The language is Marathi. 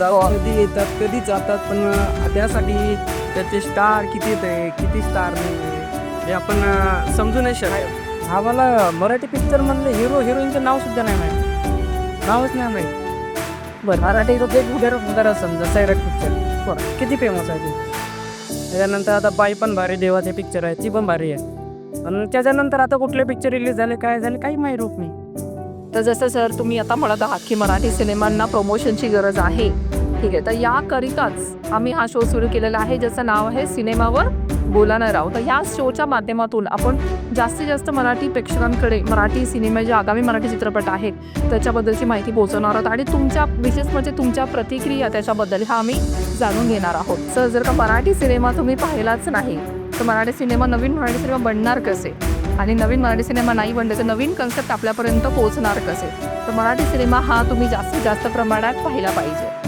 कधी येतात कधी जातात, पण त्यासाठी त्याचे स्टार किती येते किती स्टार नाही हे आपण समजू नाही शकत. आम्हाला मराठी पिक्चरमधले हिरो हिरोईनचं नावसुद्धा नाही माहीत, नावच नाही माहीत. बरं मराठी हिरो ते उदाहरण समजा सैराट पिक्चर बरं किती फेमस आहे ते. त्याच्यानंतर आता बाई पण भारी देवाचे पिक्चर आहे ती पण भारी आहे. पण त्याच्यानंतर आता कुठले पिक्चर रिलीज झाले काय झाले काही माहीत रूप नाही. तर जसं सर तुम्ही आता म्हणत आहात की मराठी सिनेमांना प्रमोशनची गरज आहे, ठीक आहे, तर याकरिताच आम्ही हा शो सुरू केलेला आहे ज्याचं नाव आहे सिनेमावर बोलाणार आहोत. तर ह्या शोच्या माध्यमातून आपण जास्तीत जास्त मराठी प्रेक्षकांकडे मराठी सिनेमा जे आगामी मराठी चित्रपट आहेत त्याच्याबद्दलची माहिती पोहोचवणार आहोत आणि तुमच्या विशेष म्हणजे तुमच्या प्रतिक्रिया त्याच्याबद्दल हा आम्ही जाणून घेणार आहोत. सर जर का मराठी सिनेमा तुम्ही पाहिलाच नाही तर नवीन मराठी सिनेमा बनणार कसे, आणि नवीन मराठी सिनेमा नाही बनले तर नवीन कन्सेप्ट आपल्यापर्यंत पोहोचणार कसे. तर मराठी सिनेमा हा तुम्ही जास्तीत जास्त प्रमाणात पाहिला पाहिजे.